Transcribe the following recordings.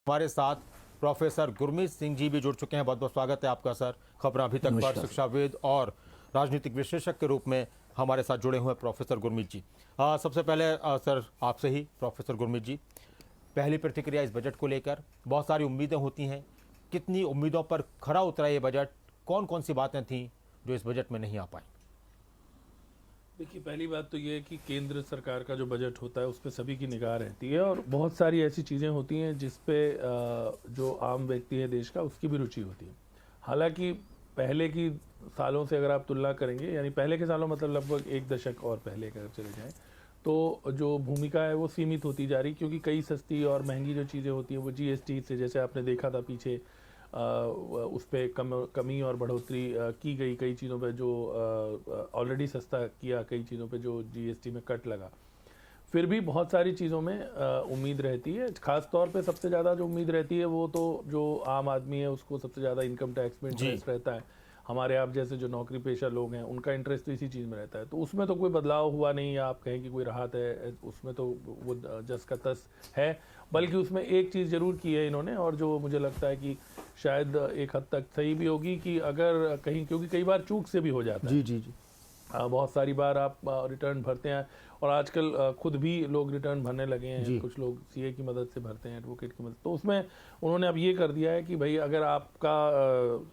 हमारे साथ प्रोफेसर गुरमीत सिंह जी भी जुड़ चुके हैं। बहुत बहुत स्वागत है आपका सर। खबर अभी तक पर शिक्षाविद और राजनीतिक विश्लेषक के रूप में हमारे साथ जुड़े हुए प्रोफेसर गुरमीत जी। सबसे पहले सर आपसे ही प्रोफेसर गुरमीत जी, पहली प्रतिक्रिया इस बजट को लेकर। बहुत सारी उम्मीदें होती हैं, कितनी उम्मीदों पर खरा उतरा ये बजट? कौन कौन सी बातें थीं जो इस बजट में नहीं आ पाई? देखिए, पहली बात तो ये है कि केंद्र सरकार का जो बजट होता है उस पर सभी की निगाह रहती है और बहुत सारी ऐसी चीज़ें होती हैं जिस पे जो आम व्यक्ति है देश का उसकी भी रुचि होती है। हालांकि पहले की सालों से अगर आप तुलना करेंगे, यानी पहले के सालों मतलब लगभग एक दशक और पहले अगर चले जाएं, तो जो भूमिका है वो सीमित होती जा रही, क्योंकि कई सस्ती और महंगी जो चीज़ें होती हैं वो जीएसटी से, जैसे आपने देखा था पीछे, उस पर कमी और बढ़ोतरी की गई कई चीज़ों पे, जो ऑलरेडी सस्ता किया कई चीज़ों पे जो जीएसटी में कट लगा। फिर भी बहुत सारी चीज़ों में उम्मीद रहती है। ख़ास तौर पे सबसे ज़्यादा जो उम्मीद रहती है वो तो जो आम आदमी है उसको सबसे ज़्यादा इनकम टैक्स में इंटरेस्ट रहता है। हमारे आप जैसे जो नौकरी पेशा लोग हैं उनका इंटरेस्ट तो इसी चीज़ में रहता है, तो उसमें तो कोई बदलाव हुआ नहीं, या आप कहें कि कोई राहत है, उसमें तो वो जस का तस है। बल्कि उसमें एक चीज़ ज़रूर की है इन्होंने, और जो मुझे लगता है कि शायद एक हद तक सही भी होगी, कि अगर कहीं, क्योंकि कई बार चूक से भी हो जाता है। जी। बहुत सारी बार आप रिटर्न भरते हैं, और आजकल खुद भी लोग रिटर्न भरने लगे हैं। कुछ लोग सीए की मदद से भरते हैं, एडवोकेट की मदद। तो उसमें उन्होंने अब ये कर दिया है कि भाई अगर आपका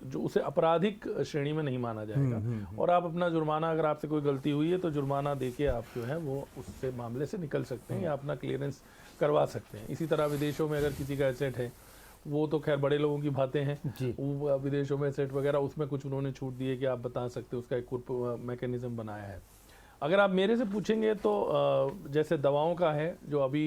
जो उसे आपराधिक श्रेणी में नहीं माना जाएगा, और आप अपना जुर्माना, अगर आपसे कोई गलती हुई है तो जुर्माना देके आप जो है वो उससे मामले से निकल सकते हैं या अपना क्लियरेंस करवा सकते हैं। इसी तरह विदेशों में अगर किसी का एसेट है, वो तो खैर बड़े लोगों की बातें हैं, वो विदेशों में सेट वगैरह, उसमें कुछ उन्होंने छूट दी है कि आप बता सकते हो, उसका एक मैकेनिज्म बनाया है। अगर आप मेरे से पूछेंगे तो जैसे दवाओं का है, जो अभी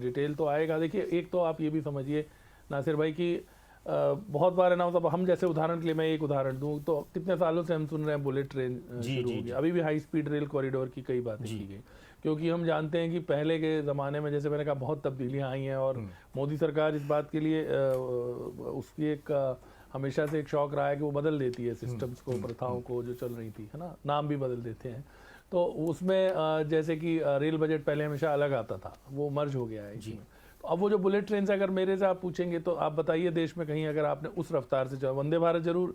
डिटेल तो आएगा। देखिए, एक तो आप ये भी समझिए नासिर भाई कि बहुत बार अनाउंस, अब हम जैसे उदाहरण के लिए मैं एक उदाहरण दूं तो कितने सालों से हम सुन रहे हैं बुलेट ट्रेन शुरू होगी, अभी भी हाई स्पीड रेल कॉरिडोर की कई बातें की गई, क्योंकि हम जानते हैं कि पहले के ज़माने में, जैसे मैंने कहा, बहुत तब्दीलियां आई हैं, और मोदी सरकार इस बात के लिए उसकी एक हमेशा से एक शौक रहा है कि वो बदल देती है सिस्टम्स को, प्रथाओं को जो चल रही थी, है ना, नाम भी बदल देते हैं। तो उसमें जैसे कि रेल बजट पहले हमेशा अलग आता था, वो मर्ज हो गया है इसमें। तो अब वो जो बुलेट ट्रेन से अगर मेरे से आप पूछेंगे तो आप बताइए देश में कहीं अगर आपने उस रफ्तार से चला, वंदे भारत जरूर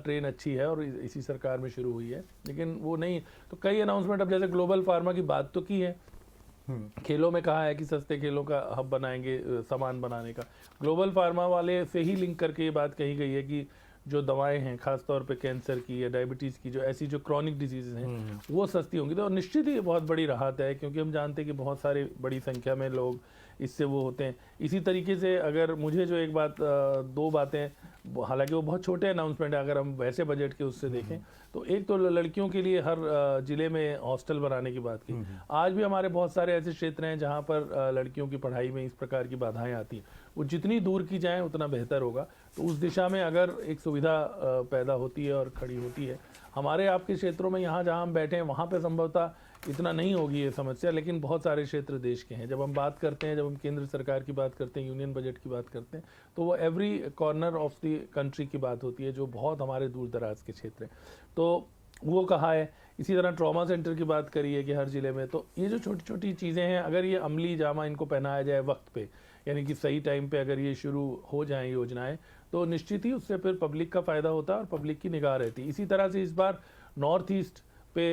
ट्रेन अच्छी है और इसी सरकार में शुरू हुई है, लेकिन वो नहीं। तो कई अनाउंसमेंट, अब जैसे ग्लोबल फार्मा की बात तो की है, खेलों में कहा है कि सस्ते खेलों का हब बनाएंगे, सामान बनाने का। ग्लोबल फार्मा वाले से ही लिंक करके ये बात कही गई है कि जो दवाएं हैं, खास तौर पे कैंसर की या डायबिटीज़ की, जो ऐसी जो क्रॉनिक डिजीज़ हैं वो सस्ती होंगी। तो निश्चित ही बहुत बड़ी राहत है, क्योंकि हम जानते हैं कि बहुत सारी बड़ी संख्या में लोग इससे वो होते हैं। इसी तरीके से अगर मुझे जो एक बात, दो बातें, हालांकि वो बहुत छोटे अनाउंसमेंट है अगर हम वैसे बजट के उससे देखें, तो एक तो लड़कियों के लिए हर जिले में हॉस्टल बनाने की बात की। आज भी हमारे बहुत सारे ऐसे क्षेत्र हैं जहाँ पर लड़कियों की पढ़ाई में इस प्रकार की बाधाएं आती हैं, वो जितनी दूर की जाएँ उतना बेहतर होगा। तो उस दिशा में अगर एक सुविधा पैदा होती है और खड़ी होती है, हमारे आपके क्षेत्रों में, यहाँ जहाँ हम बैठे हैं वहाँ पे संभवतः इतना नहीं होगी ये समस्या, लेकिन बहुत सारे क्षेत्र देश के हैं। जब हम बात करते हैं, जब हम केंद्र सरकार की बात करते हैं, यूनियन बजट की बात करते हैं, तो वो every corner of the country की बात होती है, जो बहुत हमारे दूर दराज के क्षेत्र हैं। तो वो कहा है। इसी तरह ट्रॉमा सेंटर की बात करी है कि हर ज़िले में। तो ये जो छोटी छोटी चीज़ें हैं, अगर ये अमली जामा इनको पहनाया जाए वक्त पे, यानी कि सही टाइम पे अगर ये शुरू हो जाएं योजनाएं, तो निश्चित ही उससे फिर पब्लिक का फ़ायदा होता है और पब्लिक की निगाह रहती है। इसी तरह से इस बार नॉर्थ ईस्ट पे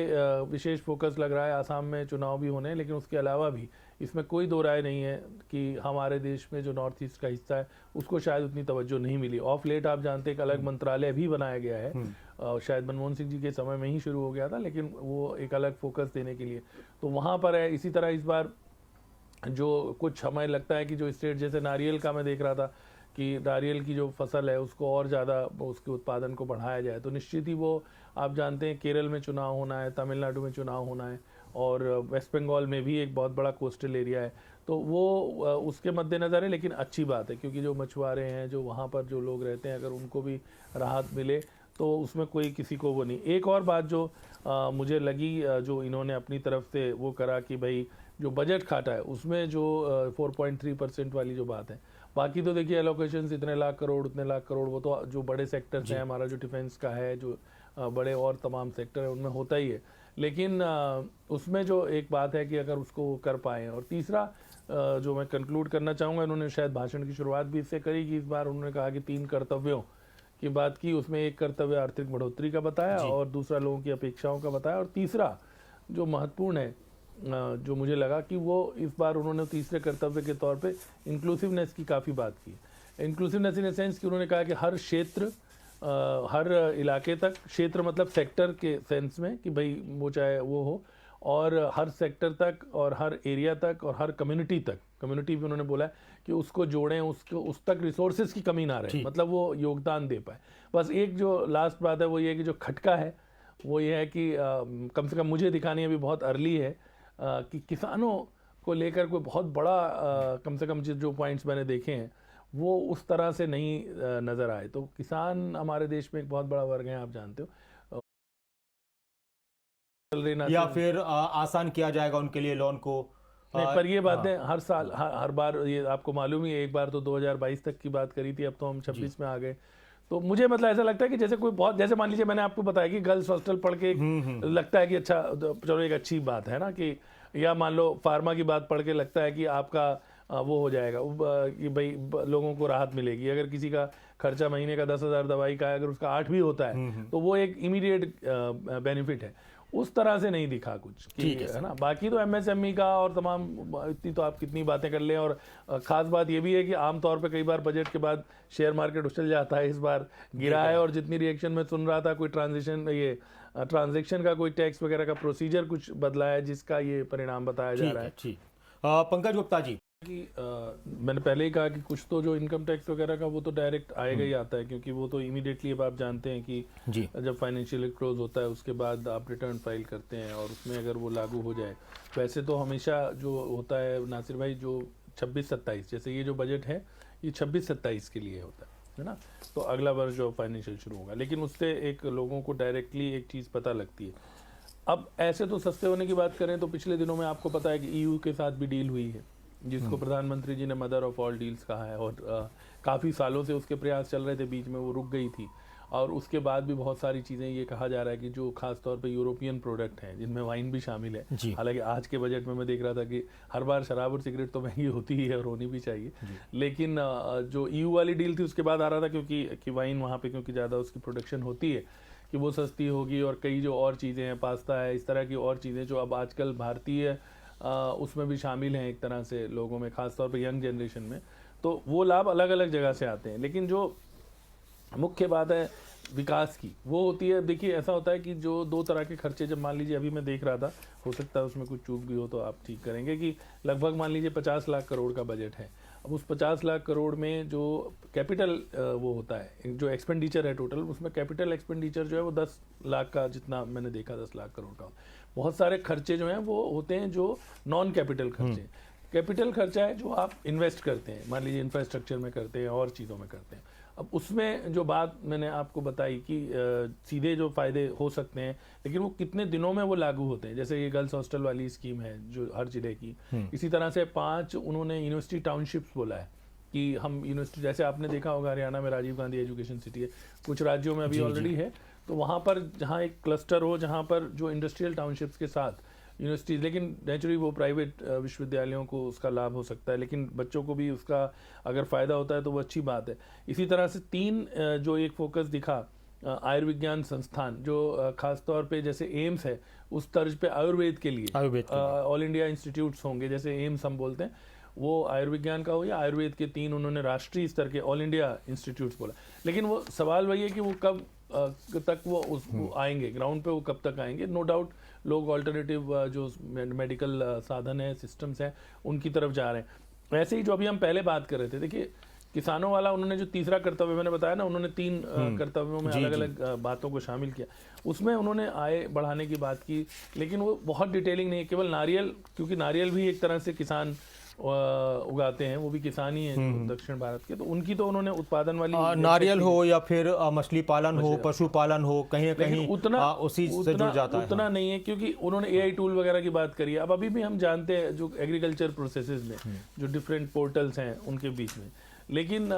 विशेष फोकस लग रहा है। आसाम में चुनाव भी होने हैं, लेकिन उसके अलावा भी इसमें कोई दो राय नहीं है कि हमारे देश में जो नॉर्थ ईस्ट का हिस्सा है उसको शायद उतनी तवज्जो नहीं मिली। ऑफ लेट आप जानते हैं एक अलग मंत्रालय भी बनाया गया है, शायद मनमोहन सिंह जी के समय में ही शुरू हो गया था, लेकिन वो एक अलग फोकस देने के लिए तो वहाँ पर है। इसी तरह इस बार जो कुछ हमें लगता है कि जो स्टेट, जैसे नारियल का मैं देख रहा था कि नारियल की जो फसल है उसको और ज़्यादा उसके उत्पादन को बढ़ाया जाए, तो निश्चित ही वो, आप जानते हैं केरल में चुनाव होना है, तमिलनाडु में चुनाव होना है, और वेस्ट बंगाल में भी एक बहुत बड़ा कोस्टल एरिया है, तो वो उसके मद्देनज़र है। लेकिन अच्छी बात है, क्योंकि जो मछुआरे हैं, जो वहाँ पर जो लोग रहते हैं, अगर उनको भी राहत मिले तो उसमें कोई किसी को वो नहीं। एक और बात जो मुझे लगी, जो इन्होंने अपनी तरफ से वो करा कि भाई जो बजट काटा है उसमें जो 4.3% वाली जो बात है, बाकी तो देखिए एलोकेशंस इतने लाख करोड़ उतने लाख करोड़, वो तो जो बड़े सेक्टर्स हैं, हमारा जो डिफेंस का है, जो बड़े और तमाम सेक्टर है, उनमें होता ही है। लेकिन उसमें जो एक बात है कि अगर उसको कर पाएँ, और तीसरा जो मैं कंक्लूड करना चाहूँगा, इन्होंने शायद भाषण की शुरुआत भी इससे करी कि इस बार उन्होंने कहा कि 3 कर्तव्यों की बात की, उसमें एक कर्तव्य आर्थिक बढ़ोतरी का बताया और दूसरा लोगों की अपेक्षाओं का बताया, और तीसरा जो महत्वपूर्ण है, जो मुझे लगा कि वो इस बार उन्होंने तीसरे कर्तव्य के तौर पे इंक्लूसिवनेस की काफ़ी बात की। इंक्लूसिवनेस इन द सेंस कि उन्होंने कहा कि हर क्षेत्र, हर इलाके तक, क्षेत्र मतलब सेक्टर के सेंस में कि भाई वो चाहे वो हो, और हर सेक्टर तक और हर एरिया तक और हर कम्युनिटी तक, कम्युनिटी भी उन्होंने बोला है कि उसको जोड़ें, उसको उस तक रिसोर्सेज की कमी ना रहे, मतलब वो योगदान दे पाए। बस एक जो लास्ट बात है वो ये है कि जो खटका है वो ये है कि कम से कम मुझे दिखानी अभी बहुत अर्ली है कि किसानों को लेकर कोई बहुत बड़ा कम से कम जो पॉइंट्स मैंने देखे हैं वो उस तरह से नहीं नज़र आए। तो किसान हमारे देश में एक बहुत बड़ा वर्ग है, आप जानते हो, या फिर आसान किया जाएगा उनके लिए लोन को। नहीं, पर ये बातें हर साल हर बार, ये आपको मालूम ही है, एक बार तो 2022 तक की बात करी थी, अब तो हम 26 में आ गए। तो मुझे मतलब ऐसा लगता है कि जैसे कोई बहुत, जैसे मान लीजिए मैंने आपको बताया कि गर्ल्स हॉस्टल पढ़ के लगता है कि अच्छा, चलो एक अच्छी बात है ना, कि या मान लो फार्मा की बात पढ़ के लगता है कि आपका वो हो जाएगा कि भाई लोगों को राहत मिलेगी। अगर किसी का खर्चा महीने का 10,000 दवाई का है, अगर उसका 8 भी होता है तो वो एक इमीडिएट बेनिफिट है। उस तरह से नहीं दिखा कुछ कि, है ना। बाकी तो एमएसएमई का और तमाम, इतनी तो आप कितनी बातें कर लें। और खास बात ये भी है कि आमतौर पे कई बार बजट के बाद शेयर मार्केट उछल जाता है, इस बार गिरा है। और जितनी रिएक्शन में सुन रहा था, कोई ट्रांजेक्शन का कोई टैक्स वगैरह का प्रोसीजर कुछ बदला है, जिसका ये परिणाम बताया जा रहा है। पंकज गुप्ता जी, कि मैंने पहले ही कहा कि कुछ तो जो इनकम टैक्स वगैरह का वो तो डायरेक्ट आएगा ही आता है, क्योंकि वो तो इमीडिएटली, अब आप जानते हैं कि जब फाइनेंशियल क्लोज होता है उसके बाद आप रिटर्न फाइल करते हैं, और उसमें अगर वो लागू हो जाए, वैसे तो हमेशा जो होता है नासिर भाई, जो 26-27, जैसे ये जो बजट है ये 26-27 के लिए होता है ना, तो अगला वर्ष जो फाइनेंशियल शुरू होगा, लेकिन उससे एक लोगों को डायरेक्टली एक चीज़ पता लगती है। अब ऐसे तो सस्ते होने की बात करें तो पिछले दिनों में आपको पता है कि EU के साथ भी डील हुई है, जिसको प्रधानमंत्री जी ने मदर ऑफ ऑल डील्स कहा है, और काफ़ी सालों से उसके प्रयास चल रहे थे, बीच में वो रुक गई थी। और उसके बाद भी बहुत सारी चीज़ें, ये कहा जा रहा है कि जो खास तौर पे यूरोपियन प्रोडक्ट हैं, जिनमें वाइन भी शामिल है, हालांकि आज के बजट में मैं देख रहा था कि हर बार शराब और सिगरेट तो महंगी होती ही है और होनी भी चाहिए, लेकिन जो EU वाली डील थी उसके बाद आ रहा था, क्योंकि वाइन वहाँ पर क्योंकि ज़्यादा उसकी प्रोडक्शन होती है, कि वो सस्ती होगी। और कई जो और चीज़ें हैं, पास्ता है, इस तरह की और चीज़ें जो अब आजकल भारतीय उसमें भी शामिल हैं एक तरह से लोगों में, खासतौर पे यंग जनरेशन में, तो वो लाभ अलग अलग जगह से आते हैं। लेकिन जो मुख्य बात है विकास की, वो होती है, देखिए ऐसा होता है कि जो 2 तरह के खर्चे, जब मान लीजिए अभी मैं देख रहा था, हो सकता है उसमें कुछ चूक भी हो तो आप ठीक करेंगे, कि लगभग मान लीजिए 50 लाख करोड़ का बजट है। अब उस 50 लाख करोड़ में जो कैपिटल वो होता है, जो एक्सपेंडिचर है टोटल, उसमें कैपिटल एक्सपेंडिचर जो है वो 10 लाख का, जितना मैंने देखा 10 लाख करोड़ का। बहुत सारे खर्चे जो हैं वो होते हैं जो नॉन कैपिटल खर्चे। कैपिटल खर्चा है जो आप इन्वेस्ट करते हैं, मान लीजिए इंफ्रास्ट्रक्चर में करते हैं और चीज़ों में करते हैं। अब उसमें जो बात मैंने आपको बताई कि सीधे जो फ़ायदे हो सकते हैं, लेकिन वो कितने दिनों में वो लागू होते हैं, जैसे ये गर्ल्स हॉस्टल वाली स्कीम है जो हर जिले की, इसी तरह से 5 उन्होंने यूनिवर्सिटी टाउनशिप्स बोला है कि हम यूनिवर्सिटी, जैसे आपने देखा होगा हरियाणा में राजीव गांधी एजुकेशन सिटी है, कुछ राज्यों में अभी ऑलरेडी है, तो वहाँ पर जहाँ एक क्लस्टर हो, जहाँ पर जो इंडस्ट्रियल टाउनशिप्स के साथ यूनिवर्सिटीज़, लेकिन नेचुरली वो प्राइवेट विश्वविद्यालयों को उसका लाभ हो सकता है, लेकिन बच्चों को भी उसका अगर फ़ायदा होता है तो वो अच्छी बात है। इसी तरह से 3 जो एक फोकस दिखा, आयुर्विज्ञान संस्थान जो खास तौर पे जैसे एम्स है, उस तर्ज पे आयुर्वेद के लिए ऑल इंडिया इंस्टीट्यूट्स होंगे, जैसे एम्स हम बोलते हैं, वो आयुर्विज्ञान का हो या आयुर्वेद के 3 उन्होंने राष्ट्रीय स्तर के ऑल इंडिया इंस्टीट्यूट्स बोला। लेकिन वो सवाल वही है कि वो कब तक वो आएंगे, ग्राउंड पे वो कब तक आएंगे। नो डाउट लोग ऑल्टरनेटिव जो मेडिकल साधन है, सिस्टम्स हैं, उनकी तरफ जा रहे हैं। ऐसे ही जो अभी हम पहले बात कर रहे थे, देखिए किसानों वाला उन्होंने जो तीसरा कर्तव्य मैंने बताया ना, उन्होंने 3 कर्तव्यों में अलग अलग बातों को शामिल किया। उसमें उन्होंने आय बढ़ाने की बात की, लेकिन वो बहुत डिटेलिंग नहीं, केवल नारियल, क्योंकि नारियल भी एक तरह से किसान उगाते हैं, वो भी किसान ही हैं दक्षिण भारत के, तो उनकी तो उन्होंने उत्पादन वाली नारियल हो या फिर मछली पालन हो, पशुपालन हो, कहीं ना कहीं उतना उसी से जुड़ जाता है। उतना नहीं है, क्योंकि उन्होंने AI टूल वगैरह की बात करी है। अब अभी भी हम जानते हैं जो एग्रीकल्चर प्रोसेसेस में जो डिफरेंट पोर्टल्स हैं उनके बीच में, लेकिन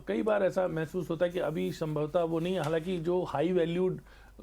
कई बार ऐसा महसूस होता है कि अभी संभवतः वो नहीं है। हालांकि जो हाई वैल्यूड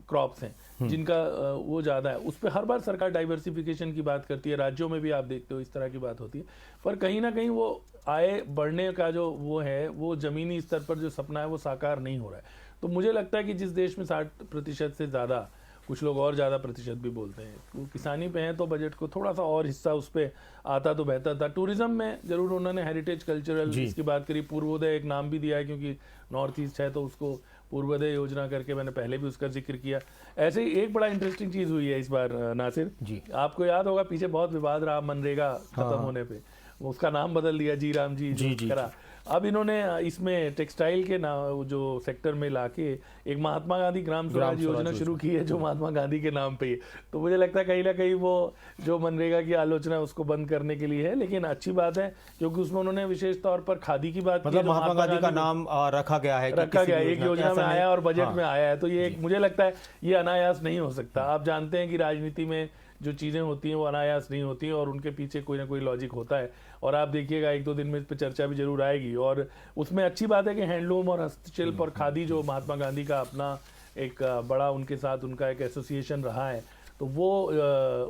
क्रॉप्स हैं जिनका वो ज़्यादा है, उस पर हर बार सरकार डाइवर्सिफिकेशन की बात करती है, राज्यों में भी आप देखते हो इस तरह की बात होती है, पर कहीं ना कहीं वो आय बढ़ने का जो वो है वो ज़मीनी स्तर पर जो सपना है वो साकार नहीं हो रहा है। तो मुझे लगता है कि जिस देश में 60% से ज़्यादा, कुछ लोग और ज़्यादा प्रतिशत भी बोलते हैं, वो किसानी पे हैं, तो बजट को थोड़ा सा और हिस्सा उस पर आता तो बेहतर था। टूरिज्म में जरूर उन्होंने हेरिटेज कल्चरल इसकी बात करी, पूर्वोदय एक नाम भी दिया है क्योंकि नॉर्थ ईस्ट है तो उसको पूर्वोदय योजना करके, मैंने पहले भी उसका जिक्र किया। ऐसे ही एक बड़ा इंटरेस्टिंग चीज़ हुई है इस बार नासिर जी, आपको याद होगा पीछे बहुत विवाद रहा मनरेगा खत्म होने पे, उसका नाम बदल दिया, जी राम जी करा। अब इन्होंने इसमें टेक्सटाइल के नाम जो सेक्टर में लाके एक महात्मा गांधी ग्राम स्वराज योजना शुरू की है जो महात्मा गांधी के नाम पे है। तो मुझे लगता है कहीं ना कहीं वो जो मनरेगा की आलोचना है उसको बंद करने के लिए है, लेकिन अच्छी बात है क्योंकि उसमें उन्होंने विशेष तौर पर खादी की बात, मतलब महात्मा गांधी का नाम रखा गया है, एक योजना में आया और बजट में आया है। तो ये मुझे लगता है ये अनायास नहीं हो सकता। आप जानते हैं कि राजनीति में जो चीज़ें होती हैं वो अनायास नहीं होती हैं और उनके पीछे कोई ना कोई लॉजिक होता है, और आप देखिएगा 1-2 दिन में इस पर चर्चा भी जरूर आएगी। और उसमें अच्छी बात है कि हैंडलूम और हस्तशिल्प और खादी जो महात्मा गांधी का अपना एक बड़ा उनके साथ उनका एक एसोसिएशन रहा है, तो वो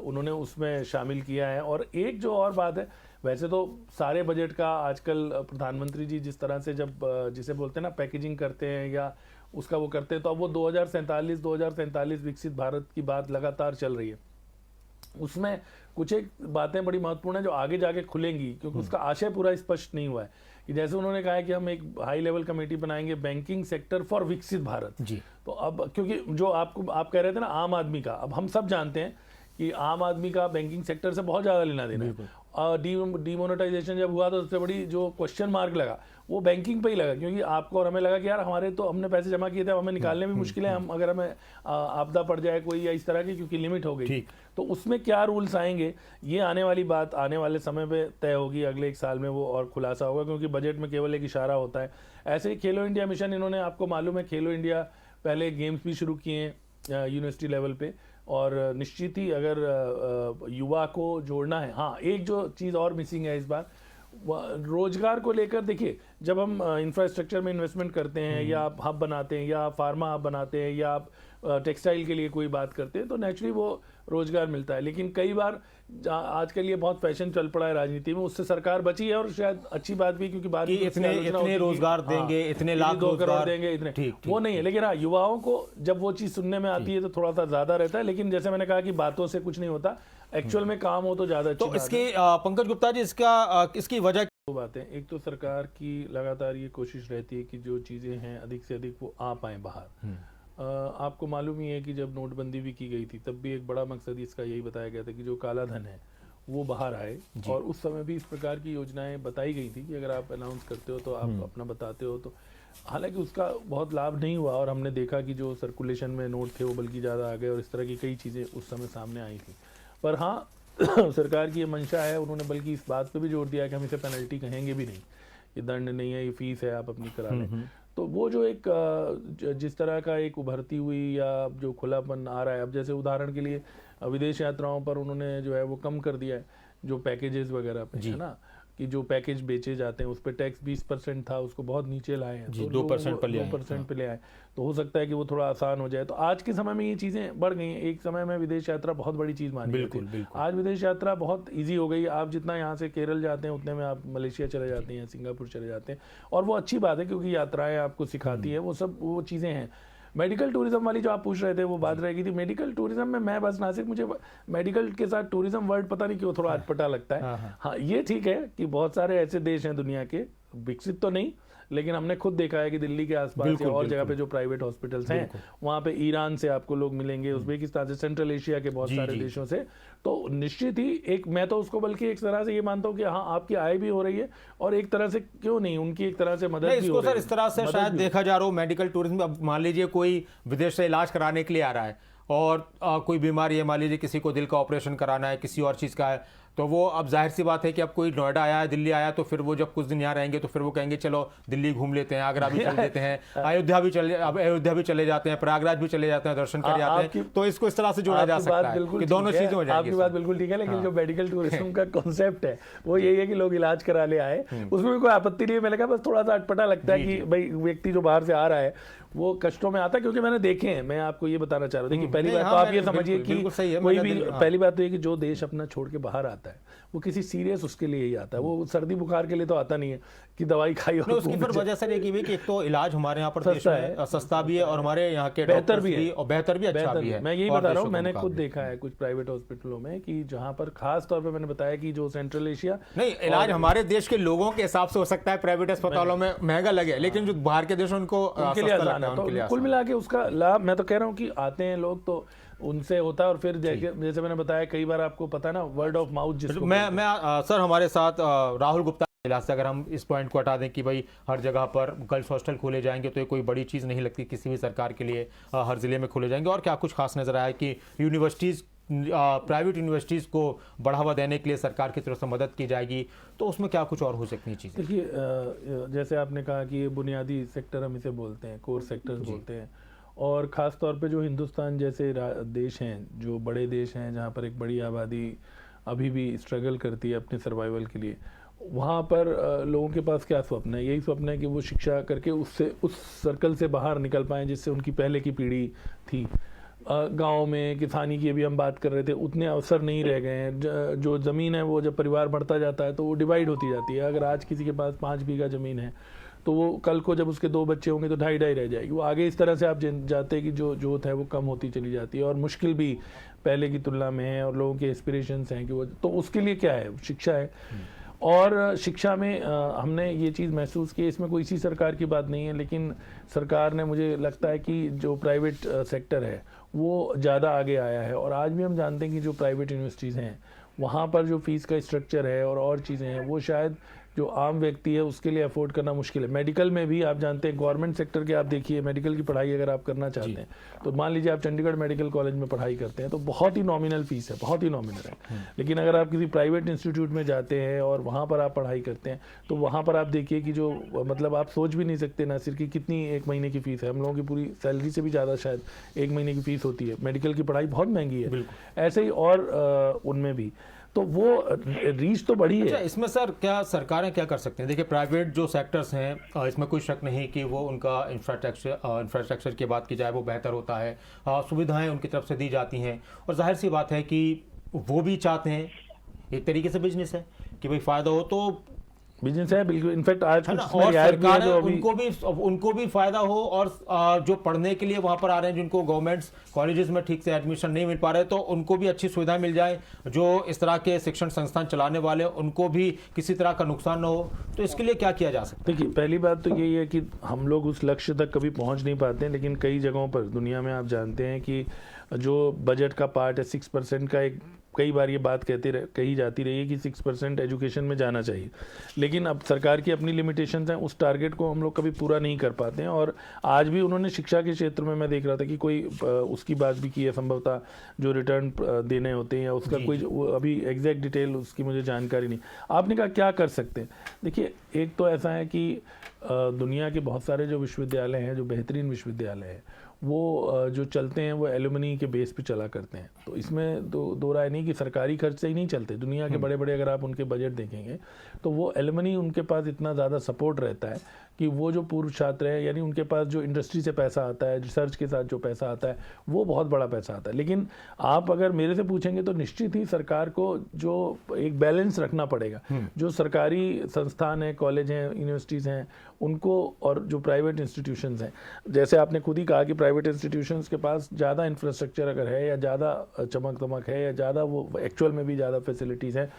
उन्होंने उसमें शामिल किया है। और एक जो और बात है, वैसे तो सारे बजट का आजकल प्रधानमंत्री जी जिस तरह से जब जिसे बोलते हैं ना पैकेजिंग करते हैं या उसका वो करते हैं, तो अब वो 2047 विकसित भारत की बात लगातार चल रही है। उसमें कुछ एक बातें बड़ी महत्वपूर्ण है जो आगे जाके खुलेंगी, क्योंकि उसका आशय पूरा स्पष्ट नहीं हुआ है। कि जैसे उन्होंने कहा है कि हम एक हाई लेवल कमेटी बनाएंगे बैंकिंग सेक्टर फॉर विकसित भारत जी। तो अब क्योंकि जो आप कह रहे थे ना आम आदमी का, अब हम सब जानते हैं कि आम आदमी का बैंकिंग सेक्टर से बहुत ज़्यादा लेना देना है। डीमोनेटाइजेशन जब हुआ तो सबसे बड़ी जो क्वेश्चन मार्क लगा वो बैंकिंग पे ही लगा, क्योंकि आपको और हमें लगा कि यार हमारे तो हमने पैसे जमा किए थे, हमें निकालने में मुश्किल है, हम अगर हमें आपदा पड़ जाए कोई या इस तरह की, क्योंकि लिमिट हो गई। तो उसमें क्या रूल्स आएंगे ये आने वाली बात आने वाले समय पे तय होगी, अगले 1 साल में वो और खुलासा होगा, क्योंकि बजट में केवल एक इशारा होता है। ऐसे ही खेलो इंडिया मिशन, इन्होंने आपको मालूम है खेलो इंडिया पहले गेम्स भी शुरू किए हैं यूनिवर्सिटी लेवल पे, और निश्चित ही अगर युवा को जोड़ना है, हाँ एक जो चीज़ और मिसिंग है इस बार रोजगार को लेकर, देखिए जब हम इंफ्रास्ट्रक्चर में इन्वेस्टमेंट करते हैं या आप हब बनाते हैं या आप फार्मा हब बनाते हैं या आप टेक्सटाइल के लिए कोई बात करते हैं तो नेचुरली वो रोजगार मिलता है। लेकिन कई बार आजकल ये बहुत फैशन चल पड़ा है राजनीति में, उससे सरकार बची है और शायद अच्छी बात भी, क्योंकि बात इतने रोजगार देंगे, इतने लाख 2 करोड़ देंगे, इतने वो नहीं है। लेकिन हाँ युवाओं को जब वो चीज़ सुनने में आती है तो थोड़ा सा ज्यादा रहता है, लेकिन जैसे मैंने कहा कि बातों से कुछ नहीं होता, एक्चुअल में काम हो तो ज्यादा। तो इसके पंकज गुप्ता जी इसकी वजह दो बातें, एक तो सरकार की लगातार ये कोशिश रहती है कि जो चीजें हैं अधिक से अधिक वो आ पाए बाहर। आपको मालूम ही है कि जब नोटबंदी भी की गई थी तब भी एक बड़ा मकसद इसका यही बताया गया था कि जो काला धन है वो बाहर आए, और उस समय भी इस प्रकार की योजनाएं बताई गई थी कि अगर आप अनाउंस करते हो तो आप अपना बताते हो तो, हालांकि उसका बहुत लाभ नहीं हुआ और हमने देखा कि जो सर्कुलेशन में नोट थे वो बल्कि ज़्यादा आ गए और इस तरह की कई चीज़ें उस समय सामने आई थी। पर हाँ सरकार की ये मंशा है, उन्होंने बल्कि इस बात पर भी जोर दिया कि हम इसे पेनल्टी कहेंगे भी नहीं, ये दंड नहीं है, ये फीस है, आप अपनी करा लें। तो वो जो एक जिस तरह का एक उभरती हुई या जो खुलापन आ रहा है, अब जैसे उदाहरण के लिए विदेश यात्राओं पर उन्होंने जो है वो कम कर दिया है, जो पैकेजेस वगैरह पे है ना, कि जो पैकेज बेचे जाते हैं उस पर टैक्स 20% था, उसको बहुत नीचे लाए हैं, तो 2% पे ले आए। तो हो सकता है कि वो थोड़ा आसान हो जाए। तो आज के समय में ये चीज़ें बढ़ गई हैं। एक समय में विदेश यात्रा बहुत बड़ी चीज़ मानी जाती थी, आज विदेश यात्रा बहुत ईजी हो गई। आप जितना यहाँ से केरल जाते हैं उतने में आप मलेशिया चले जाते हैं, सिंगापुर चले जाते हैं, और वो अच्छी बात है क्योंकि यात्राएं आपको सिखाती है, वो सब वो चीज़ें हैं। मेडिकल टूरिज्म वाली जो आप पूछ रहे थे वो बात रहेगी थी। मेडिकल टूरिज्म में मैं बस नासिक, मुझे मेडिकल के साथ टूरिज्म वर्ड पता नहीं क्यों थोड़ा अटपटा लगता है। हाँ ये ठीक है कि बहुत सारे ऐसे देश हैं दुनिया के, विकसित तो नहीं लेकिन हमने खुद देखा है कि दिल्ली के आसपास या और जगह पे जो प्राइवेट हॉस्पिटल्स हैं वहाँ पे ईरान से आपको लोग मिलेंगे, उज्बेकिस्तान से, सेंट्रल एशिया के बहुत सारे देशों से। तो निश्चित ही एक, मैं तो उसको बल्कि एक तरह से ये मानता हूँ कि हाँ आपकी आय भी हो रही है और एक तरह से क्यों नहीं उनकी एक तरह से मदद भी हो रही है। इस तरह से शायद देखा जा रहा हो मेडिकल टूरिज्म। अब मान लीजिए कोई विदेश से इलाज कराने के लिए आ रहा है और कोई बीमारी है, मान लीजिए किसी को दिल का ऑपरेशन कराना है, किसी और चीज़ का है, तो वो अब जाहिर सी बात है कि अब कोई नोएडा आया है, दिल्ली आया, तो फिर वो जब कुछ दिन यहाँ रहेंगे तो फिर वो कहेंगे चलो दिल्ली घूम लेते हैं, आगरा भी चल देते हैं, अयोध्या भी चले जाते हैं, प्रयागराज भी चले जाते हैं, दर्शन कर जाते हैं। तो इसको इस तरह से जोड़ा जा सकता है कि दोनों चीजें हो जाएंगी। आपकी बात बिल्कुल ठीक है, लेकिन जो मेडिकल टूरिज्म का कॉन्सेप्ट है वो यही है कि लोग इलाज करा ले आए, उसमें भी कोई आपत्ति नहीं है। मैंने कहा बस थोड़ा सा अटपटा लगता है कि भाई व्यक्ति जो बाहर से आ रहा है वो कष्टों में आता है, क्योंकि मैंने देखे हैं। मैं आपको ये बताना चाह रहा हूँ, देखिए पहली बात तो आप ये समझिए कि कोई भी पहली बात तो ये कि जो देश अपना छोड़ के बाहर आता है वो किसी सीरियस उसके लिए ही आता है, वो सर्दी बुखार के लिए तो आता नहीं है कि दवाई खाई और उसकी फिर वजह सर एक भी कि एक तो इलाज हमारे यहाँ पर देश में सस्ता भी है और हमारे यहाँ के बेहतर भी है और बेहतर भी अच्छा भी है। मैं यही बता रहा हूँ, मैंने खुद देखा है कुछ प्राइवेट हॉस्पिटलों में कि जहाँ पर खास तौर पे मैंने बताया कि जो सेंट्रल एशिया नहीं, इलाज हमारे देश के लोगों के हिसाब से हो सकता है प्राइवेट अस्पतालों में महंगा लगे, लेकिन जो बाहर के देश उनको उनके लिए आसान है। तो कुल मिला के उसका लाभ मैं तो कह रहा हूँ कि आते हैं लोग तो उनसे होता है, और फिर जैसे मैंने बताया कई बार आपको पता है ना वर्ड ऑफ माउथ जिसको मैं सर हमारे साथ राहुल गुप्ता से अगर हम इस पॉइंट को हटा दें कि भाई हर जगह पर गर्ल्स हॉस्टल खोले जाएंगे तो ये कोई बड़ी चीज़ नहीं लगती किसी भी सरकार के लिए, हर जिले में खोले जाएंगे, और क्या कुछ खास नजर आया कि यूनिवर्सिटीज़ प्राइवेट यूनिवर्सिटीज़ को बढ़ावा देने के लिए सरकार की तरफ से मदद की जाएगी, तो उसमें क्या कुछ और हो सकती है चीज़ें? देखिए जैसे आपने कहा कि ये बुनियादी सेक्टर हम इसे बोलते हैं, कोर सेक्टर्स बोलते हैं, और ख़ास तौर पे जो हिंदुस्तान जैसे देश हैं, जो बड़े देश हैं जहाँ पर एक बड़ी आबादी अभी भी स्ट्रगल करती है अपने सर्वाइवल के लिए, वहाँ पर लोगों के पास क्या स्वप्न है? यही स्वप्न है कि वो शिक्षा करके उससे उस सर्कल से बाहर निकल पाएँ जिससे उनकी पहले की पीढ़ी थी। गांव में किसानी की अभी हम बात कर रहे थे, उतने अवसर नहीं रह गए हैं। जो ज़मीन है वो जब परिवार बढ़ता जाता है तो वो डिवाइड होती जाती है। अगर आज किसी के पास 5 बीघा ज़मीन है तो वो कल को जब उसके 2 बच्चे होंगे तो 2.5 रह जाएगी। वो आगे इस तरह से आप जाते हैं कि जो जोत है वो कम होती चली जाती है, और मुश्किल भी पहले की तुलना में है, और लोगों के एस्पिरेशंस हैं कि वो, तो उसके लिए क्या है? शिक्षा है। और शिक्षा में हमने ये चीज़ महसूस की, इसमें कोई इसी सरकार की बात नहीं है, लेकिन सरकार ने, मुझे लगता है कि जो प्राइवेट सेक्टर है वो ज़्यादा आगे आया है। और आज भी हम जानते हैं कि जो प्राइवेट यूनिवर्सिटीज़ हैं वहाँ पर जो फीस का स्ट्रक्चर है और चीज़ें हैं वो शायद जो आम व्यक्ति है उसके लिए अफोर्ड करना मुश्किल है। मेडिकल में भी आप जानते हैं, गवर्नमेंट सेक्टर के आप देखिए, मेडिकल की पढ़ाई अगर आप करना चाहते हैं तो मान लीजिए आप चंडीगढ़ मेडिकल कॉलेज में पढ़ाई करते हैं तो बहुत ही नॉमिनल फीस है, बहुत ही नॉमिनल है। लेकिन अगर आप किसी प्राइवेट इंस्टीट्यूट में जाते हैं और वहाँ पर आप पढ़ाई करते हैं तो वहाँ पर आप देखिए कि जो मतलब आप सोच भी नहीं सकते ना सिर्फ कि कितनी 1 महीने की फ़ीस है। हम लोगों की पूरी सैलरी से भी ज़्यादा शायद 1 महीने की फ़ीस होती है। मेडिकल की पढ़ाई बहुत महंगी है। ऐसे ही और उनमें भी तो वो रीच तो बढ़ी है। अच्छा, इसमें सर क्या सरकारें क्या कर सकते हैं? देखिए प्राइवेट जो सेक्टर्स हैं इसमें कोई शक नहीं कि वो उनका इंफ्रास्ट्रक्चर की बात की जाए वो बेहतर होता है, सुविधाएं उनकी तरफ से दी जाती हैं, और जाहिर सी बात है कि वो भी चाहते हैं, एक तरीके से बिजनेस है कि भाई फ़ायदा हो तो बिजनेस है बिल्कुल। इनफैक्ट आज और सरकार उनको भी फायदा हो, और जो पढ़ने के लिए वहां पर आ रहे हैं जिनको गवर्नमेंट्स कॉलेजेस में ठीक से एडमिशन नहीं मिल पा रहे तो उनको भी अच्छी सुविधाएं मिल जाए, जो इस तरह के शिक्षण संस्थान चलाने वाले उनको भी किसी तरह का नुकसान न हो। तो इसके लिए क्या किया जा सकता है? देखिए पहली बात तो यही है कि हम लोग उस लक्ष्य तक कभी पहुंच नहीं पाते हैं, लेकिन कई जगहों पर दुनिया में आप जानते हैं कि जो बजट का पार्ट है 6% का, एक कई बार ये बात कही जाती रही है कि 6% एजुकेशन में जाना चाहिए, लेकिन अब सरकार की अपनी लिमिटेशंस हैं, उस टारगेट को हम लोग कभी पूरा नहीं कर पाते हैं। और आज भी उन्होंने शिक्षा के क्षेत्र में, मैं देख रहा था कि कोई उसकी बात भी की है संभवतः जो रिटर्न देने होते हैं या उसका कोई अभी एग्जैक्ट डिटेल उसकी मुझे जानकारी नहीं। आपने कहा क्या कर सकते हैं? देखिए एक तो ऐसा है कि दुनिया के बहुत सारे जो विश्वविद्यालय हैं, जो बेहतरीन विश्वविद्यालय हैं, वो जो चलते हैं वो एलुमनी के बेस पे चला करते हैं। तो इसमें दो राय नहीं कि सरकारी खर्च से ही नहीं चलते। दुनिया के बड़े बड़े अगर आप उनके बजट देखेंगे तो वो एलुमनी, उनके पास इतना ज़्यादा सपोर्ट रहता है कि वो जो पूर्व छात्र हैं, यानी उनके पास जो इंडस्ट्री से पैसा आता है, रिसर्च के साथ जो पैसा आता है, वो बहुत बड़ा पैसा आता है। लेकिन आप अगर मेरे से पूछेंगे तो निश्चित ही सरकार को जो एक बैलेंस रखना पड़ेगा। जो सरकारी संस्थान हैं, कॉलेज हैं, यूनिवर्सिटीज़ हैं, उनको, और जो प्राइवेट इंस्टीट्यूशंस हैं, जैसे आपने खुद ही कहा कि प्राइवेट इंस्टीट्यूशंस के पास ज़्यादा इंफ्रास्ट्रक्चर अगर है, या ज़्यादा चमक दमक है, या ज़्यादा वो एक्चुअल में भी ज़्यादा फैसिलिटीज़ हैं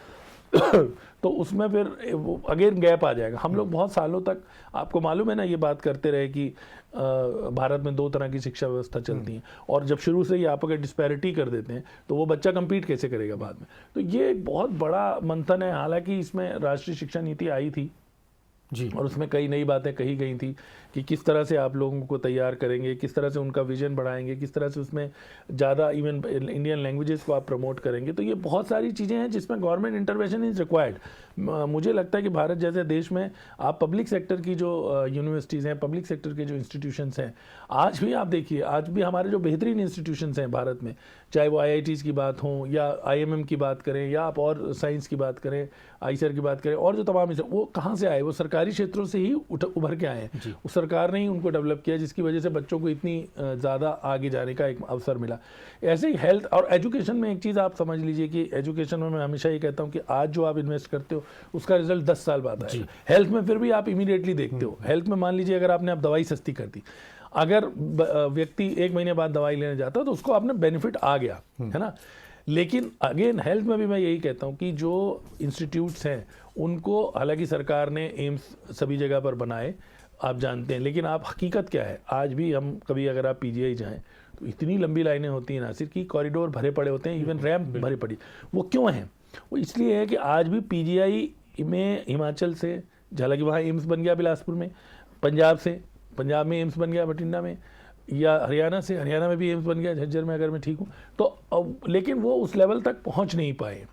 तो उसमें फिर वो अगेन गैप आ जाएगा। हम लोग बहुत सालों तक, आपको मालूम है ना, ये बात करते रहे कि भारत में 2 तरह की शिक्षा व्यवस्था चलती है, और जब शुरू से ही आप अगर डिस्पैरिटी कर देते हैं तो वो बच्चा कंपीट कैसे करेगा बाद में? तो ये एक बहुत बड़ा मंथन है। हालांकि इसमें राष्ट्रीय शिक्षा नीति आई थी जी। और उसमें कई नई बातें कही गई थी कि किस तरह से आप लोगों को तैयार करेंगे, किस तरह से उनका विजन बढ़ाएंगे, किस तरह से उसमें ज़्यादा इवन इंडियन लैंग्वेजेस को आप प्रमोट करेंगे। तो ये बहुत सारी चीज़ें हैं जिसमें गवर्नमेंट इंटरवेंशन इज़ रिक्वायर्ड। मुझे लगता है कि भारत जैसे देश में आप पब्लिक सेक्टर की जो यूनिवर्सिटीज़ हैं, पब्लिक सेक्टर के जो इंस्टीट्यूशंस हैं, आज भी आप देखिए, आज भी हमारे जो बेहतरीन इंस्टीट्यूशंस हैं भारत में, चाहे वो IITs की बात हो या IMM की बात करें या आप और साइंस की बात करें, आईसर की बात करें, और जो तमाम वो कहाँ से आए? वो सरकारी क्षेत्रों से ही उभर के आए हैं। उस सरकार ने ही उनको डेवलप किया, जिसकी वजह से बच्चों को इतनी ज़्यादा आगे जाने का एक अवसर मिला। ऐसे ही हेल्थ और एजुकेशन में एक चीज़ आप समझ लीजिए कि एजुकेशन में मैं हमेशा ये कहता हूँ कि आज जो आप इन्वेस्ट करते हो उसका रिजल्ट 10 साल बाद आएगा। हेल्थ में फिर भी आप इमीडिएटली देखते हो। हेल्थ में मान लीजिए अगर आपने आप दवाई सस्ती कर दी, अगर व्यक्ति 1 महीने बाद दवाई लेने जाता है तो उसको आपने बेनिफिट आ गया, है ना। लेकिन अगेन हेल्थ में भी मैं यही कहता हूँ कि जो इंस्टीट्यूट्स हैं उनको, हालांकि सरकार ने एम्स सभी जगह पर बनाए, आप जानते हैं, लेकिन आप हकीकत क्या है, आज भी हम कभी अगर आप PGI जाएं तो इतनी लंबी लाइनें होती हैं नासिर की, कॉरिडोर भरे पड़े होते हैं, इवन रैम्प भरे पड़ी। वो क्यों हैं? वो इसलिए है कि आज भी PGI में हिमाचल से, हालांकि वहाँ एम्स बन गया बिलासपुर में, पंजाब में एम्स बन गया बठिंडा में, या हरियाणा में भी एम्स बन गया झज्जर में, अगर मैं ठीक हूँ तो, लेकिन वो उस लेवल तक पहुँच नहीं पाए।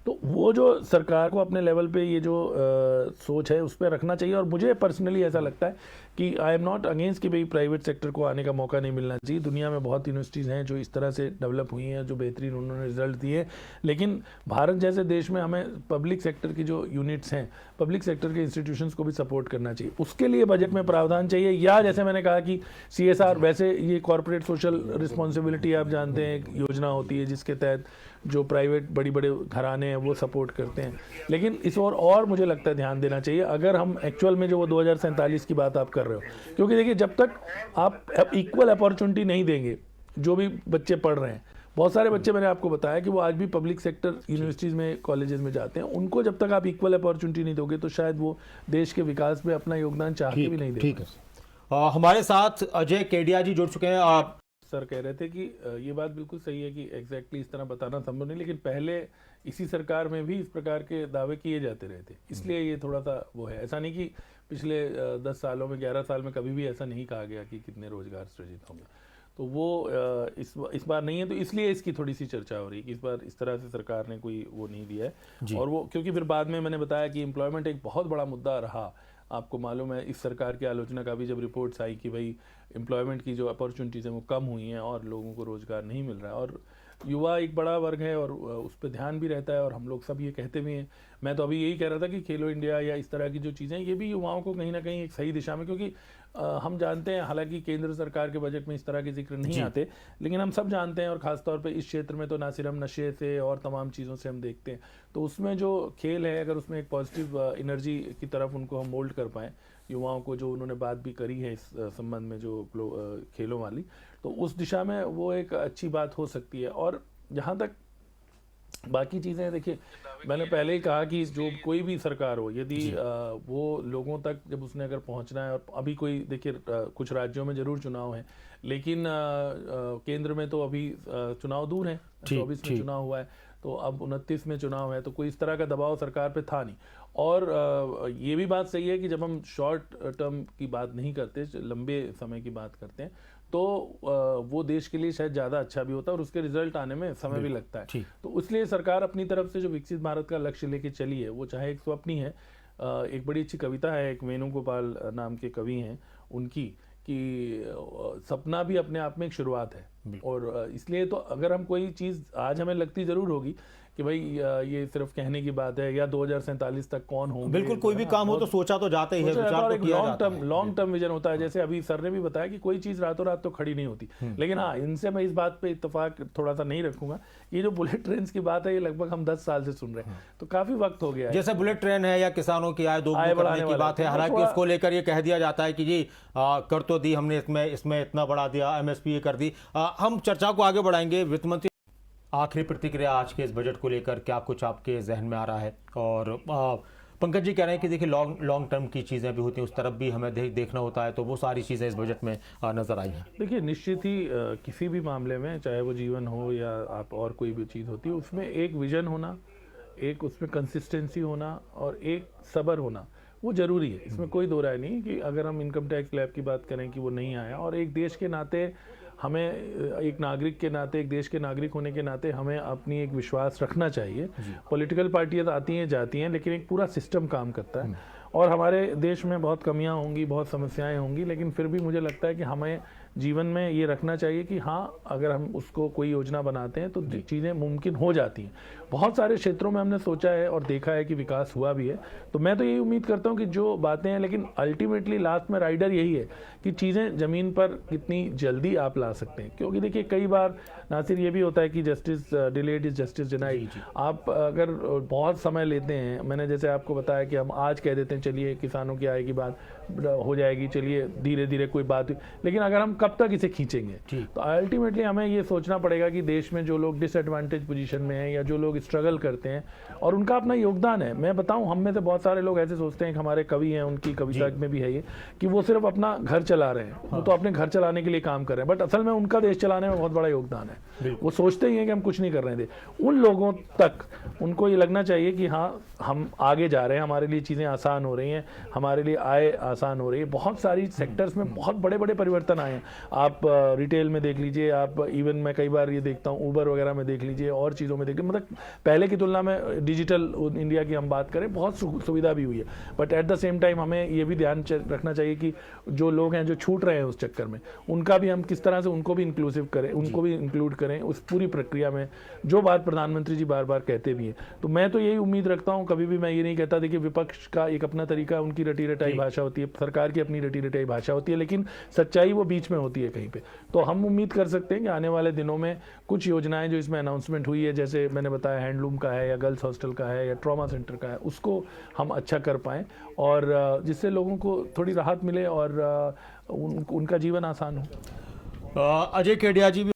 तो वो जो सरकार को अपने लेवल पे ये जो सोच है उस पर रखना चाहिए। और मुझे पर्सनली ऐसा लगता है कि आई एम नॉट अगेंस्ट कि भाई प्राइवेट सेक्टर को आने का मौका नहीं मिलना चाहिए। दुनिया में बहुत यूनिवर्सिटीज़ हैं जो इस तरह से डेवलप हुई हैं, जो बेहतरीन उन्होंने रिजल्ट दिए। लेकिन भारत जैसे देश में हमें पब्लिक सेक्टर की जो यूनिट्स हैं, पब्लिक सेक्टर के इंस्टीट्यूशंस को भी सपोर्ट करना चाहिए। उसके लिए बजट में प्रावधान चाहिए, या जैसे मैंने कहा कि CSR, वैसे ये कॉर्पोरेट सोशल रिस्पॉन्सिबिलिटी आप जानते हैं, एक योजना होती है जिसके तहत जो प्राइवेट बड़ी बड़े घराने हैं वो सपोर्ट करते हैं। लेकिन इस और मुझे लगता है ध्यान देना चाहिए, अगर हम एक्चुअल में जो वो 2047 की बात आप कर रहे हो, क्योंकि देखिए जब तक आप इक्वल अपॉर्चुनिटी नहीं देंगे, जो भी बच्चे पढ़ रहे हैं, बहुत सारे बच्चे मैंने आपको बताया कि वो आज भी पब्लिक सेक्टर यूनिवर्सिटीज़ में, कॉलेजेस में जाते हैं, उनको जब तक आप इक्वल अपॉर्चुनिटी नहीं दोगे तो शायद वो देश के विकास में अपना योगदान चाह के भी नहीं देंगे। ठीक है। हमारे साथ अजय केडिया जी जुड़ चुके हैं। आप सर कह रहे थे कि ये बात बिल्कुल सही है कि एग्जैक्टली इस तरह बताना संभव नहीं, लेकिन पहले इसी सरकार में भी इस प्रकार के दावे किए जाते रहे थे, इसलिए ये थोड़ा सा वो है। ऐसा नहीं कि पिछले 10 सालों में, 11 साल में कभी भी ऐसा नहीं कहा गया कि कितने रोजगार सृजित होंगे। तो वो इस बार नहीं है, तो इसलिए इसकी थोड़ी सी चर्चा हो रही है कि इस बार इस तरह से सरकार ने कोई वो नहीं दिया है। और वो क्योंकि फिर बाद में मैंने बताया कि एम्प्लॉयमेंट एक बहुत बड़ा मुद्दा रहा। आपको मालूम है इस सरकार की आलोचना का भी जब रिपोर्ट्स आई कि भाई एम्प्लॉयमेंट की जो अपॉर्चुनिटीज़ हैं वो कम हुई हैं और लोगों को रोज़गार नहीं मिल रहा है, और युवा एक बड़ा वर्ग है और उस पर ध्यान भी रहता है, और हम लोग सब ये कहते भी हैं। मैं तो अभी यही कह रहा था कि खेलो इंडिया या इस तरह की जो चीज़ें, ये भी युवाओं को कहीं ना कहीं एक सही दिशा में, क्योंकि हम जानते हैं, हालांकि केंद्र सरकार के बजट में इस तरह के जिक्र नहीं आते, लेकिन हम सब जानते हैं, और ख़ासतौर पे इस क्षेत्र में तो ना सिर्फ हम नशे से और तमाम चीज़ों से हम देखते हैं, तो उसमें जो खेल है, अगर उसमें एक पॉजिटिव एनर्जी की तरफ उनको हम मोल्ड कर पाएँ, युवाओं को, जो उन्होंने बात भी करी है इस संबंध में जो खेलों वाली, तो उस दिशा में वो एक अच्छी बात हो सकती है। और जहाँ तक बाकी चीज़ें, देखिए मैंने पहले ही कहा कि जो कोई भी सरकार हो, यदि वो लोगों तक जब उसने अगर पहुंचना है, और अभी कोई देखिए कुछ राज्यों में ज़रूर चुनाव है, लेकिन केंद्र में तो अभी चुनाव दूर है, 24 में चुनाव हुआ है, तो अब 29 में चुनाव है, तो कोई इस तरह का दबाव सरकार पे था नहीं। और ये भी बात सही है कि जब हम शॉर्ट टर्म की बात नहीं करते, लंबे समय की बात करते हैं, तो वो देश के लिए शायद ज़्यादा अच्छा भी होता है और उसके रिजल्ट आने में समय भी लगता है। तो इसलिए सरकार अपनी तरफ से जो विकसित भारत का लक्ष्य लेके चली है, वो चाहे एक स्वप्नी है, एक बड़ी अच्छी कविता है, एक वेणुगोपाल नाम के कवि हैं उनकी, कि सपना भी अपने आप में एक शुरुआत है। और इसलिए तो अगर हम कोई चीज़ आज हमें लगती ज़रूर होगी कि भाई ये सिर्फ कहने की बात है, या 2047 तक कौन होंगे, बिल्कुल कोई भी काम हो तो सोचा तो जाता ही है, विचार तो किया जाता है, लॉन्ग टर्म विजन होता है। जैसे अभी सर ने भी बताया कि कोई चीज़ रातों रात तो खड़ी नहीं होती, लेकिन हाँ, इनसे मैं इस बात पे इत्तेफाक थोड़ा सा नहीं रखूंगा। ये जो बुलेट ट्रेन की बात है, ये लगभग हम 10 साल से सुन रहे हैं, तो काफी वक्त हो गया है। जैसे बुलेट ट्रेन है या किसानों की आय दोगुनी करने की बात है, हालांकि उसको लेकर ये कह दिया जाता है कि जी कर तो दी हमने, इसमें इतना बढ़ा दिया, MSP कर दी। हम चर्चा को आगे बढ़ाएंगे। वित्त मंत्री, आखिरी प्रतिक्रिया आज के इस बजट को लेकर, क्या कुछ आपके जहन में आ रहा है? और पंकज जी कह रहे हैं कि देखिए लॉन्ग टर्म की चीज़ें भी होती हैं, उस तरफ भी हमें देखना होता है, तो वो सारी चीज़ें इस बजट में नज़र आई हैं। देखिए निश्चित ही किसी भी मामले में, चाहे वो जीवन हो या आप और कोई भी चीज़ होती है, उसमें एक विजन होना, एक उसमें कंसिस्टेंसी होना और एक सब्र होना वो ज़रूरी है, इसमें कोई दो राय नहीं कि अगर हम इनकम टैक्स स्लैब की बात करें कि वो नहीं आया, और एक देश के नाते हमें, एक नागरिक के नाते, एक देश के नागरिक होने के नाते हमें अपनी एक विश्वास रखना चाहिए। पॉलिटिकल पार्टियाँ आती हैं जाती हैं, लेकिन एक पूरा सिस्टम काम करता है, और हमारे देश में बहुत कमियां होंगी, बहुत समस्याएं होंगी, लेकिन फिर भी मुझे लगता है कि हमें जीवन में ये रखना चाहिए कि हाँ, अगर हम उसको कोई योजना बनाते हैं तो चीज़ें मुमकिन हो जाती हैं। बहुत सारे क्षेत्रों में हमने सोचा है और देखा है कि विकास हुआ भी है, तो मैं तो यही उम्मीद करता हूँ कि जो बातें हैं, लेकिन अल्टीमेटली लास्ट में राइडर यही है कि चीज़ें ज़मीन पर कितनी जल्दी आप ला सकते हैं। क्योंकि देखिए, कई बार नासिर ये भी होता है कि justice delayed is justice denied. आप अगर बहुत समय लेते हैं, मैंने जैसे आपको बताया कि हम आज कह देते हैं चलिए किसानों की आय की बात हो जाएगी, चलिए धीरे धीरे कोई बात, लेकिन अगर हम कब तक इसे खींचेंगे, तो अल्टीमेटली हमें ये सोचना पड़ेगा कि देश में जो लोग डिसएडवांटेज पोजीशन में हैं या जो लोग स्ट्रगल करते हैं, और उनका अपना योगदान है। मैं बताऊं, हम में से बहुत सारे लोग ऐसे सोचते हैं कि हमारे कवि हैं, उनकी कविता में भी है ये कि वो सिर्फ अपना घर चला रहे हैं, वो तो अपने घर चलाने के लिए काम कर रहे हैं, बट असल में उनका देश चलाने में बहुत बड़ा योगदान है। वो सोचते ही हैं कि हम कुछ नहीं कर रहे थे। उन लोगों तक उनको ये लगना चाहिए कि हाँ, हम आगे जा रहे हैं, हमारे लिए चीज़ें आसान हो रही हैं, हमारे लिए आय आसान हो रही है। बहुत सारी सेक्टर्स में बहुत बड़े बड़े परिवर्तन आए हैं। आप रिटेल में देख लीजिए, आप इवन मैं कई बार ये देखता हूँ ऊबर वगैरह में देख लीजिए, और चीज़ों में देख लीजिए, मतलब पहले की तुलना में डिजिटल इंडिया की हम बात करें, बहुत सुविधा भी हुई है। But at the same time हमें ये भी ध्यान रखना चाहिए कि जो लोग हैं जो छूट रहे हैं उस चक्कर में, उनका भी हम किस तरह से उनको भी इंक्लूसिव करें, उनको भी इंक्लूड करें उस पूरी प्रक्रिया में, जो बात प्रधानमंत्री जी बार बार कहते भी हैं। तो मैं तो यही उम्मीद रखता हूँ, कभी भी मैं ये नहीं कहता। देखिए, विपक्ष का एक अपना तरीका, उनकी रटी रटाई भाषा होती है, सरकार की अपनी रटी रटाई भाषा होती है, लेकिन सच्चाई वो बीच में होती है कहीं पे। तो हम उम्मीद कर सकते हैं कि आने वाले दिनों में कुछ योजनाएं जो इसमें अनाउंसमेंट हुई है, जैसे मैंने बताया हैंडलूम का है, या गर्ल्स हॉस्टल का है, या ट्रॉमा सेंटर का है, उसको हम अच्छा कर पाएँ, और जिससे लोगों को थोड़ी राहत मिले और उनका जीवन आसान हो। अजय केडिया जी भी